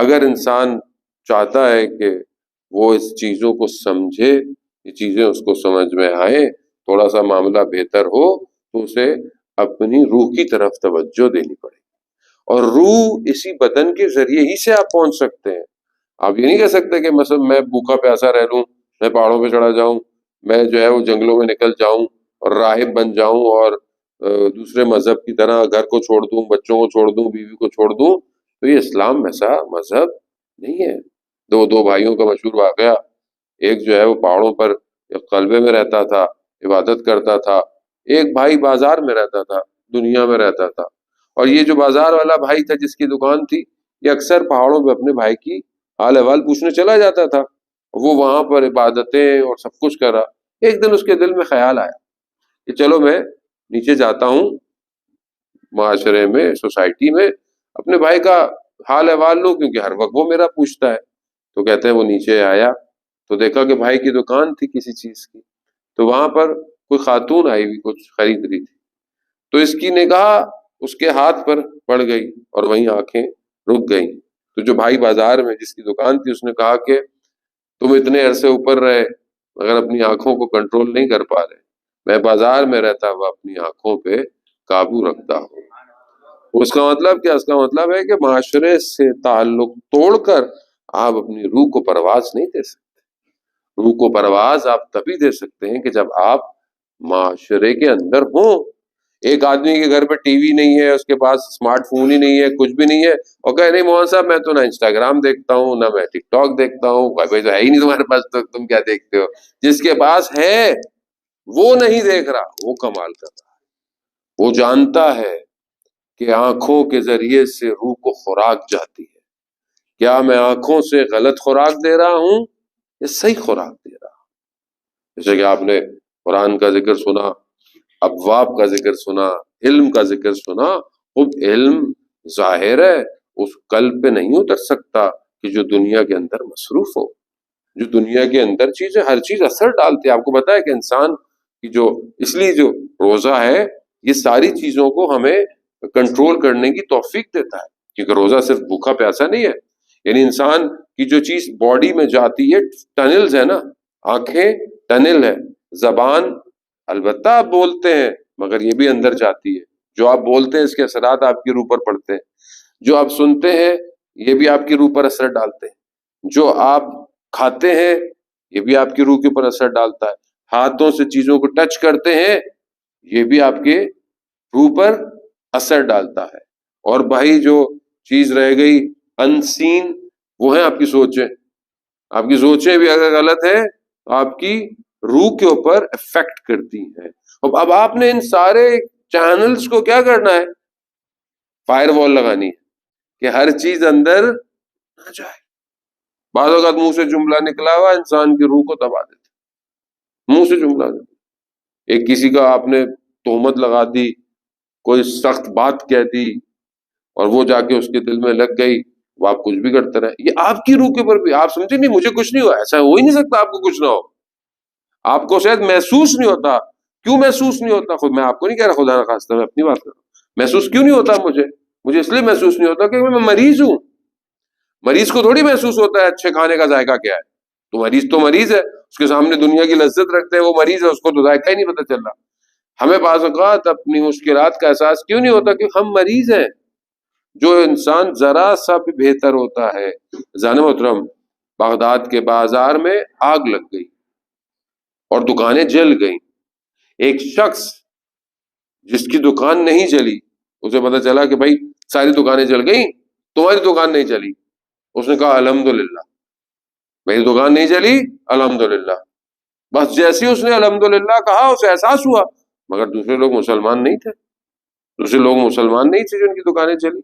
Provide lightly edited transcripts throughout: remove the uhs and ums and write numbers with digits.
اگر انسان چاہتا ہے کہ وہ اس چیزوں کو سمجھے، یہ چیزیں اس کو سمجھ میں آئیں، تھوڑا سا معاملہ بہتر ہو، تو اسے اپنی روح کی طرف توجہ دینی پڑے گی، اور روح اسی بدن کے ذریعے ہی سے آپ پہنچ سکتے ہیں۔ آپ یہ نہیں کہہ سکتے کہ مثلا میں بھوکا پیاسا رہ لوں، میں پہاڑوں پہ چڑھا جاؤں، میں جو ہے وہ جنگلوں میں نکل جاؤں اور راہب بن جاؤں اور دوسرے مذہب کی طرح گھر کو چھوڑ دوں، بچوں کو چھوڑ دوں، بیوی کو چھوڑ دوں۔ تو یہ اسلام ایسا مذہب نہیں ہے۔ دو بھائیوں کا مشہور واقعہ، ایک جو ہے وہ پہاڑوں پر قلبے میں رہتا تھا، عبادت کرتا تھا، ایک بھائی بازار میں رہتا تھا، دنیا میں رہتا تھا، اور یہ جو بازار والا بھائی تھا جس کی دکان تھی، یہ اکثر پہاڑوں پہ اپنے بھائی کی حال احوال پوچھنے چلا جاتا تھا۔ وہ وہاں پر عبادتیں اور سب کچھ کرا۔ ایک دن اس کے دل میں خیال آیا کہ چلو میں نیچے جاتا ہوں، معاشرے میں، سوسائٹی میں اپنے بھائی کا حال احوال لوں، کیونکہ ہر وقت وہ میرا پوچھتا ہے۔ تو کہتے ہیں وہ نیچے آیا تو دیکھا کہ بھائی کی دکان تھی کسی چیز کی، تو وہاں پر کوئی خاتون آئی ہوئی کچھ خرید رہی تھی، تو اس کی نگاہ اس کے ہاتھ پر پڑ گئی اور وہیں آنکھیں رک گئیں۔ تو جو بھائی بازار میں جس کی دکان تھی، اس نے کہا کہ تم اتنے عرصے اوپر رہے مگر اپنی آنکھوں کو کنٹرول نہیں کر پا رہے، میں بازار میں رہتا ہوا اپنی آنکھوں پہ قابو رکھتا ہوں۔ اس کا مطلب کیا؟ اس کا مطلب ہے کہ معاشرے سے تعلق توڑ کر آپ اپنی روح کو پرواز نہیں دے سکتے۔ روح کو پرواز آپ تبھی دے سکتے ہیں کہ جب آپ معاشرے کے اندر ہوں۔ ایک آدمی کے گھر پہ ٹی وی نہیں ہے، اس کے پاس اسمارٹ فون ہی نہیں ہے، کچھ بھی نہیں ہے، اور کہے نہیں مولانا صاحب میں تو نہ انسٹاگرام دیکھتا ہوں، نہ میں ٹک ٹاک دیکھتا ہوں، کوئی تو ہے ہی نہیں تمہارے پاس، تو تم کیا دیکھتے ہو؟ جس کے پاس ہے وہ نہیں دیکھ رہا، وہ کمال کر رہا ہے۔ وہ جانتا ہے کہ آنکھوں کے ذریعے سے روح کو خوراک جاتی ہے، کیا میں آنکھوں سے غلط خوراک دے رہا ہوں یا صحیح خوراک دے رہا ہوں؟ جیسے کہ آپ نے قرآن کا ذکر سنا، ابواب کا ذکر سنا، علم کا ذکر سنا، خود علم ظاہر ہے اس قلب پہ نہیں اتر سکتا کہ جو دنیا کے اندر مصروف ہو، جو دنیا کے اندر چیزیں، ہر چیز اثر ڈالتی ہے۔ آپ کو پتا ہے کہ انسان کی جو، اس لیے جو روزہ ہے یہ ساری چیزوں کو ہمیں کنٹرول کرنے کی توفیق دیتا ہے، کیونکہ روزہ صرف بھوکا پیاسا نہیں ہے، یعنی انسان کی جو چیز باڈی میں جاتی ہے، ٹنلز ہے نا، آنکھیں ٹنل ہے، زبان البتہ آپ بولتے ہیں مگر یہ بھی اندر جاتی ہے، جو آپ بولتے ہیں اس کے اثرات آپ کی روح پر پڑتے ہیں، جو آپ سنتے ہیں یہ بھی آپ کی روح پر اثر ڈالتے ہیں، جو آپ کھاتے ہیں یہ بھی آپ کی روح کے اوپر اثر ڈالتا ہے، ہاتھوں سے چیزوں کو ٹچ کرتے ہیں یہ بھی آپ کے روح پر اثر ڈالتا ہے۔ اور بھائی جو چیز رہ گئی انسین، وہ ہیں آپ کی سوچیں۔ آپ کی سوچیں بھی اگر غلط ہے تو آپ کی روح کے اوپر افیکٹ کرتی ہیں۔ اب آپ نے ان سارے چینلز کو کیا کرنا ہے؟ فائر وال لگانی ہے کہ ہر چیز اندر نہ جائے۔ بعض اوقات منہ سے جملہ نکلا ہوا انسان کی روح کو دبا دیتا، منہ سے جملہ دیتا۔ ایک کسی کا آپ نے تہمت لگا دی، کوئی سخت بات کہہ دی اور وہ جا کے اس کے دل میں لگ گئی، وہ آپ کچھ بھی کرتے رہے، یہ آپ کی روح کے اوپر بھی، آپ سمجھے نہیں مجھے کچھ نہیں ہوا، ایسا ہو ہی نہیں سکتا آپ کو کچھ نہ ہو۔ آپ کو شاید محسوس نہیں ہوتا، کیوں محسوس نہیں ہوتا؟ خود میں آپ کو نہیں کہہ رہا، خدا نخواستہ میں اپنی بات کر رہا ہوں۔ محسوس کیوں نہیں ہوتا مجھے اس لیے محسوس نہیں ہوتا کہ میں مریض ہوں۔ مریض کو تھوڑی محسوس ہوتا ہے اچھے کھانے کا ذائقہ کیا ہے، تو مریض ہے، اس کے سامنے دنیا کی لذت رکھتے ہیں، وہ مریض ہے، اس کو تو ذائقہ ہی نہیں پتہ چل رہا۔ ہمیں بعض اوقات اپنی مشکلات کا احساس کیوں نہیں ہوتا؟ کہ ہم مریض ہیں۔ جو انسان ذرا سا بھی بہتر ہوتا ہے، جان محترم بغداد کے بازار میں آگ لگ گئی اور دکانیں جل گئیں۔ ایک شخص جس کی دکان نہیں جلی، اسے پتہ چلا کہ بھائی ساری دکانیں جل گئیں، تمہاری دکان نہیں جلی۔ اس نے کہا الحمدللہ، میری دکان نہیں جلی، الحمدللہ۔ بس جیسے اس نے الحمدللہ کہا اسے احساس ہوا مگر دوسرے لوگ مسلمان نہیں تھے، جن کی دکانیں چلی۔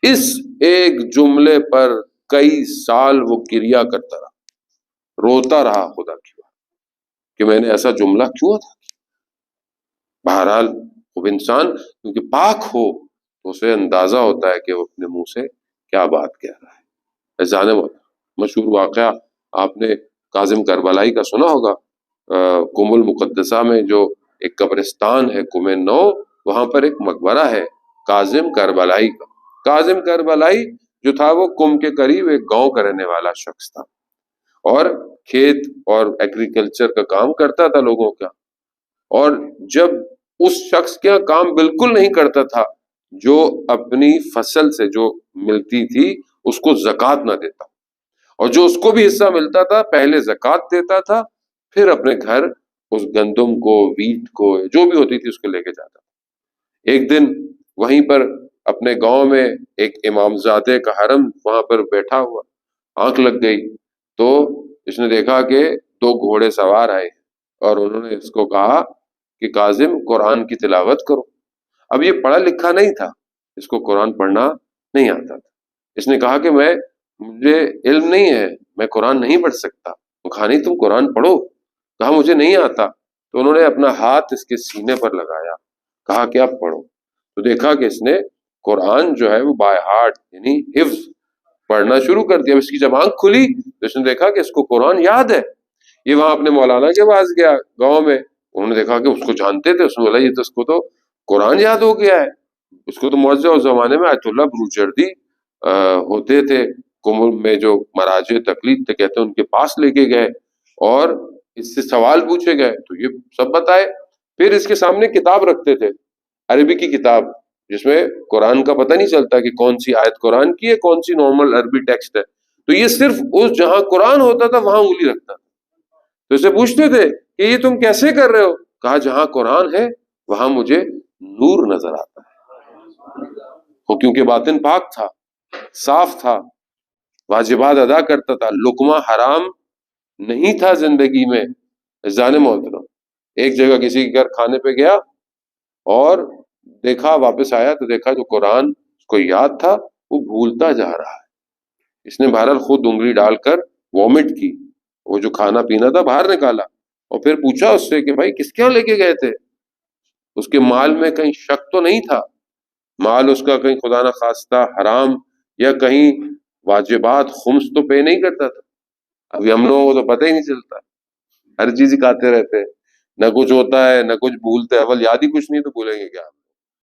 اس ایک جملے پر کئی سال وہ کریا کرتا رہا، روتا رہا خدا کی بات کہ میں نے ایسا جملہ کیوں ادا کیا۔ بہرحال وہ انسان کیونکہ پاک ہو تو اسے اندازہ ہوتا ہے کہ وہ اپنے منہ سے کیا بات کہہ رہا ہے۔ جانے مشہور واقعہ آپ نے کاظم کربلائی کا سنا ہوگا، قم المقدسہ میں جو ایک قبرستان ہے قم نو، وہاں پر ایک مقبرہ ہے کاظم کربلائی کا۔ کاظم کربلائی جو تھا وہ کم کے قریب ایک گاؤں کا رہنے والا شخص تھا، اور کھیت اور ایگریکلچر کا کام کرتا تھا لوگوں کا. اور جب اس شخص کا کام بالکل نہیں کرتا تھا جو اپنی فصل سے جو ملتی تھی اس کو زکوٰۃ نہ دیتا، اور جو اس کو بھی حصہ ملتا تھا پہلے زکوٰۃ دیتا تھا، پھر اپنے گھر اس گندم کو، ویٹ کو، جو بھی ہوتی تھی اس کو لے کے جاتا. ایک دن وہیں پر اپنے گاؤں میں ایک امامزادے کا حرم وہاں پر بیٹھا ہوا، آنکھ لگ گئی تو اس نے دیکھا کہ دو گھوڑے سوار آئے اور انہوں نے اس کو کہا کہ کاظم قرآن کی تلاوت کرو. اب یہ پڑھا لکھا نہیں تھا، اس کو قرآن پڑھنا نہیں آتا تھا. اس نے کہا کہ مجھے علم نہیں ہے، میں قرآن نہیں پڑھ سکتا. کہا نہیں تم قرآن پڑھو. کہا مجھے نہیں آتا. تو انہوں نے اپنا ہاتھ اس کے سینے پر لگایا، کہا کہ آپ پڑھو. تو دیکھا کہ اس نے قرآن جو ہے وہ بائی ہارٹ یعنی حفظ پڑھنا شروع کر دیا. اس کی جب آنکھ کھلی تو اس نے دیکھا کہ اس کو قرآن یاد ہے. یہ وہاں اپنے مولانا کے پاس گیا گاؤں میں، انہوں نے دیکھا کہ اس کو جانتے تھے. اس نے بولا یہ تو اس کو تو قرآن یاد ہو گیا ہے. اس کو تو معجزہ اس زمانے میں آیت اللہ بروجردی ہوتے تھے کمر میں جو مراجع تقلید تھے کہتے ہیں ان کے پاس لے کے گئے اور اس سے سوال پوچھے گئے تو یہ سب بتائے. پھر اس کے سامنے کتاب رکھتے تھے، عربی کی کتاب جس میں قرآن کا پتہ نہیں چلتا کہ کون سی آیت قرآن کی ہے کون سی نارمل عربی ٹیکسٹ ہے. تو یہ صرف اس جہاں قرآن ہوتا تھا وہاں انگلی رکھتا تھا. تو اسے پوچھتے تھے کہ یہ تم کیسے کر رہے ہو؟ کہا جہاں قرآن ہے وہاں مجھے نور نظر آتا ہے. وہ کیونکہ باطن پاک تھا، صاف تھا، واجبات ادا کرتا تھا، لقمہ حرام نہیں تھا زندگی میں. جان محترم ایک جگہ کسی کے گھر کھانے پہ گیا اور دیکھا، واپس آیا تو دیکھا جو قرآن اس کو یاد تھا وہ بھولتا جا رہا ہے. اس نے بہرحال خود انگلی ڈال کر وامٹ کی، وہ جو کھانا پینا تھا باہر نکالا اور پھر پوچھا اس سے کہ بھائی کس کیا لے کے گئے تھے؟ اس کے مال میں کہیں شک تو نہیں تھا؟ مال اس کا کہیں خدا نہ خواستہ حرام یا کہیں واجبات خمس تو پے نہیں کرتا تھا؟ ابھی ہم لوگوں کو تو پتہ ہی نہیں چلتا، ہر چیز ہی کھاتے رہتے ہیں، نہ کچھ ہوتا ہے نہ کچھ بھولتے ہیں. اول یاد ہی کچھ نہیں تو بھولیں گے کیا؟